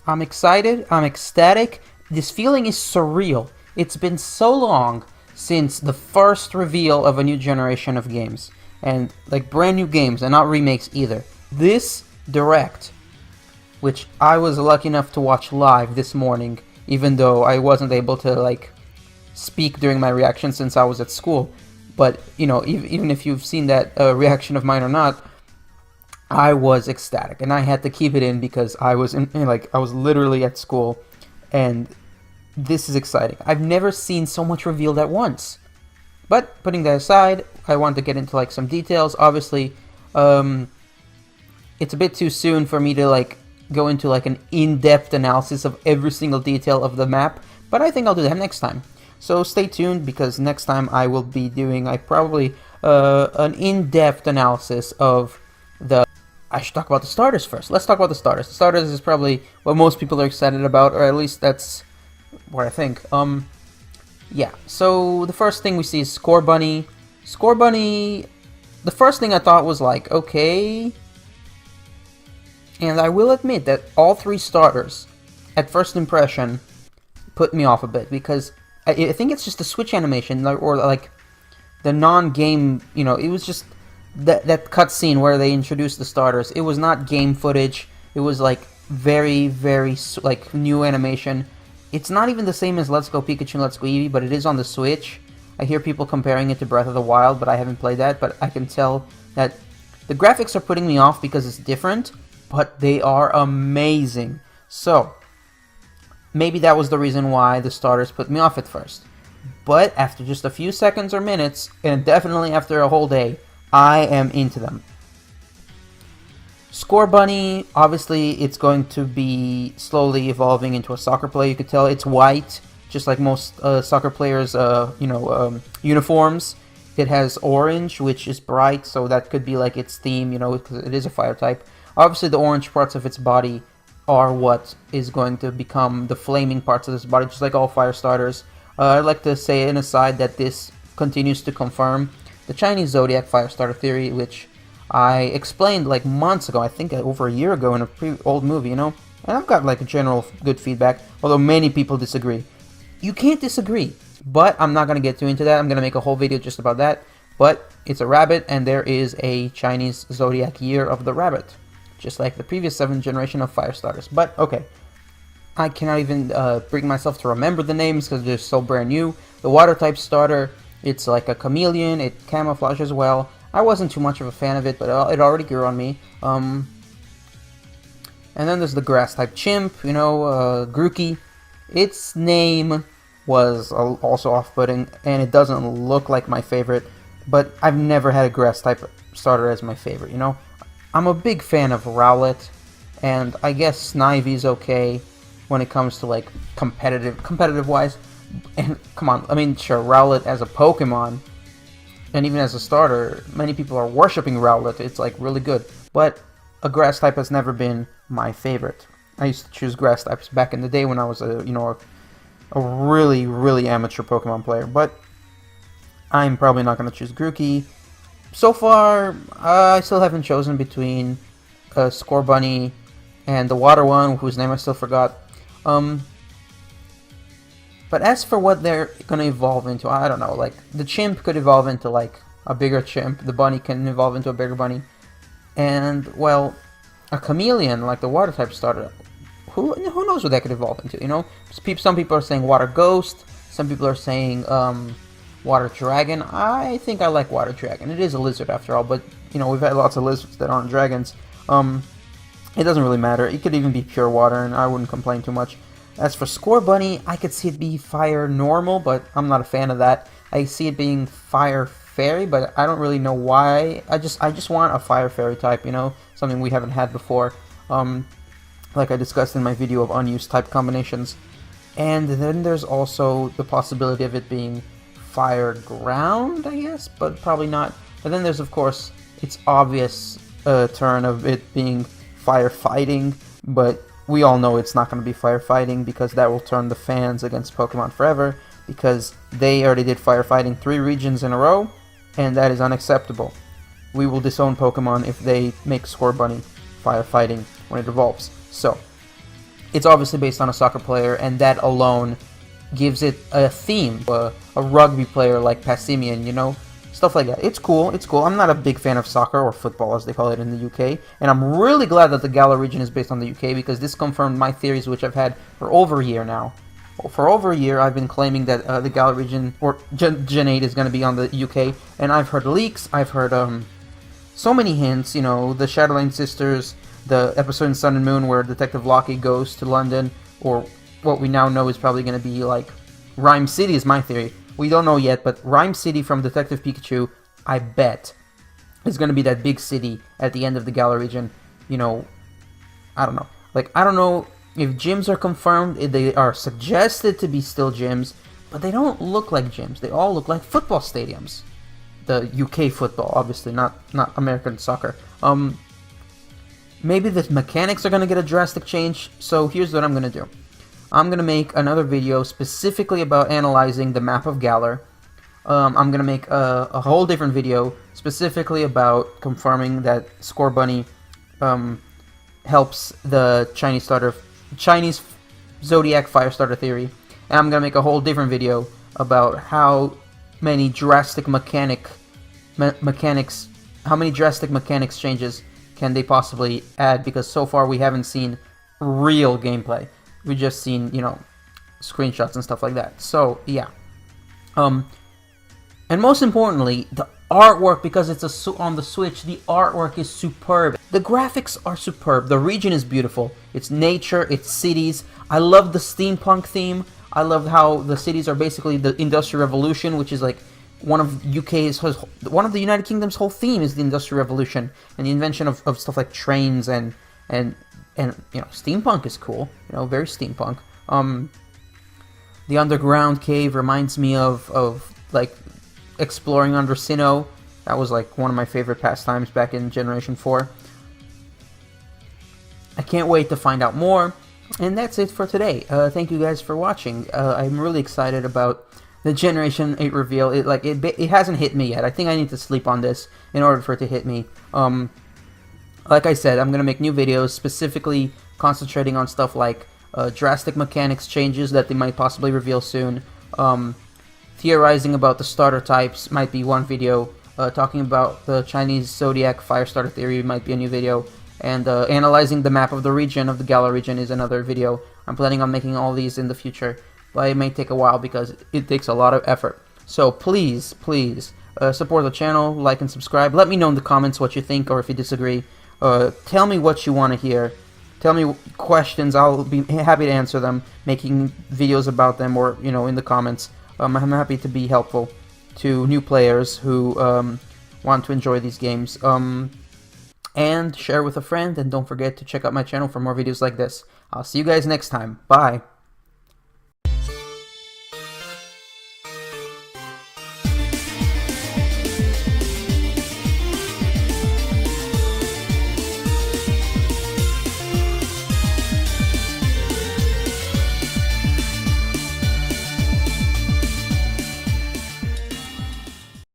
I'm excited. I'm ecstatic. This feeling is surreal. It's been so long since the first reveal of a new generation of games. And, like, brand new games, and not remakes either. This Direct, which I was lucky enough to watch live this morning, even though I wasn't able to, like, speak during my reaction since I was at school. But, you know, even if you've seen that reaction of mine or not, I was ecstatic, and I had to keep it in because I was I was literally at school, and this is exciting. I've never seen so much revealed at once. But putting that aside, I want to get into like some details. Obviously, it's a bit too soon for me to like go into like an in-depth analysis of every single detail of the map, but I think I'll do that next time. So stay tuned because next time I will be doing probably an in-depth analysis of the. I should talk about the starters first. Let's talk about the starters. The starters is probably what most people are excited about, or at least that's what I think. Yeah. So the first thing we see is Scorbunny. Scorbunny. The first thing I thought was like, okay, and I will admit that all three starters, at first impression, put me off a bit because I think it's just the switch animation or like the non-game. You know, it was just. That cutscene where they introduced the starters, it was not game footage. It was like very, very like new animation. It's not even the same as Let's Go Pikachu and Let's Go Eevee, but it is on the Switch. I hear people comparing it to Breath of the Wild, but I haven't played that. But I can tell that the graphics are putting me off because it's different, but they are amazing. So maybe that was the reason why the starters put me off at first. But after just a few seconds or minutes, and definitely after a whole day, I am into them. Scorbunny, obviously, it's going to be slowly evolving into a soccer player. You could tell it's white, just like most soccer players' uniforms. It has orange, which is bright, so that could be like its theme, you know, because it is a fire type. Obviously, the orange parts of its body are what is going to become the flaming parts of its body, just like all fire starters. I'd like to say an aside that this continues to confirm the Chinese Zodiac Firestarter theory, which I explained like months ago, I think over a year ago in a old movie, you know? And I've got like a general good feedback, although many people disagree. You can't disagree, but I'm not going to get too into that. I'm going to make a whole video just about that. But it's a rabbit, and there is a Chinese Zodiac year of the rabbit, just like the previous 7th generation of Firestarters. But okay, I cannot even bring myself to remember the names because they're so brand new. The water type starter, it's like a chameleon, it camouflages well. I wasn't too much of a fan of it, but it already grew on me. And then there's the grass type chimp, you know, Grookey. Its name was also off-putting, and it doesn't look like my favorite, but I've never had a grass type starter as my favorite, you know? I'm a big fan of Rowlet, and I guess Snivy's okay when it comes to, like, competitive-wise. And come on, I mean, sure, Rowlet as a Pokemon, and even as a starter, many people are worshipping Rowlet. It's like really good, but a grass type has never been my favorite. I used to choose grass types back in the day when I was a really, really amateur Pokemon player. But I'm probably not going to choose Grookey. So far, I still haven't chosen between Scorbunny and the water one, whose name I still forgot. But as for what they're going to evolve into, I don't know. Like, the chimp could evolve into, like, a bigger chimp. The bunny can evolve into a bigger bunny. And, well, a chameleon, like the water type starter, who knows what that could evolve into, you know? Some people are saying water ghost. Some people are saying water dragon. I think I like water dragon. It is a lizard, after all. But, you know, we've had lots of lizards that aren't dragons. It doesn't really matter. It could even be pure water, and I wouldn't complain too much. As for Scorbunny, I could see it be fire normal, but I'm not a fan of that. I see it being fire fairy, but I don't really know why. I just want a fire fairy type, you know, something we haven't had before. Like I discussed in my video of unused type combinations. And then there's also the possibility of it being fire ground, I guess, but probably not. And then there's, of course, its obvious turn of it being firefighting, but we all know it's not going to be firefighting because that will turn the fans against Pokemon forever, because they already did firefighting 3 regions in a row, and that is unacceptable. We will disown Pokemon if they make Scorbunny firefighting when it evolves. So, it's obviously based on a soccer player, and that alone gives it a theme. A rugby player like Passimian, you know, stuff like that. It's cool. It's cool. I'm not a big fan of soccer, or football as they call it in the UK, and I'm really glad that the Galar region is based on the UK, because this confirmed my theories, which I've had for over a year now. For over a year, I've been claiming that the Galar region, or Gen 8, is going to be on the UK, and I've heard leaks, I've heard so many hints, you know, the Shadowline Sisters, the episode in Sun and Moon where Detective Lockie goes to London, or what we now know is probably going to be like Rhyme City is my theory. We don't know yet, but Rhyme City from Detective Pikachu, I bet, is going to be that big city at the end of the Galar region. You know, I don't know. Like, I don't know if gyms are confirmed. They are suggested to be still gyms, but they don't look like gyms. They all look like football stadiums. The UK football, obviously, not American soccer. Maybe the mechanics are going to get a drastic change, so here's what I'm going to do. I'm going to make another video specifically about analyzing the map of Galar. I'm going to make a whole different video specifically about confirming that Scorbunny helps the Chinese Zodiac Firestarter theory. And I'm going to make a whole different video about how many drastic mechanics changes can they possibly add, because so far we haven't seen real gameplay. We've just seen, you know, screenshots and stuff like that. So, yeah. And most importantly, the artwork, because it's on the Switch, the artwork is superb. The graphics are superb. The region is beautiful. It's nature, it's cities. I love the steampunk theme. I love how the cities are basically the Industrial Revolution, which is like one of the United Kingdom's whole theme is the Industrial Revolution and the invention of stuff like trains and you know, steampunk is cool. You know, very steampunk. The underground cave reminds me of like exploring under Sinnoh. That was like one of my favorite pastimes back in Generation 4. I can't wait to find out more. And that's it for today. Thank you guys for watching. I'm really excited about the Generation 8 reveal. It hasn't hit me yet. I think I need to sleep on this in order for it to hit me. Like I said, I'm going to make new videos specifically concentrating on stuff like drastic mechanics changes that they might possibly reveal soon. Theorizing about the starter types might be one video. Talking about the Chinese Zodiac Firestarter theory might be a new video. And analyzing the map of the region, of the Galar region, is another video. I'm planning on making all these in the future, but it may take a while because it takes a lot of effort. So please, please, support the channel, like and subscribe. Let me know in the comments what you think or if you disagree. Tell me what you want to hear. Tell me questions. I'll be happy to answer them, making videos about them, or, you know, in the comments. I'm happy to be helpful to new players who want to enjoy these games. And share with a friend, and don't forget to check out my channel for more videos like this. I'll see you guys next time. Bye!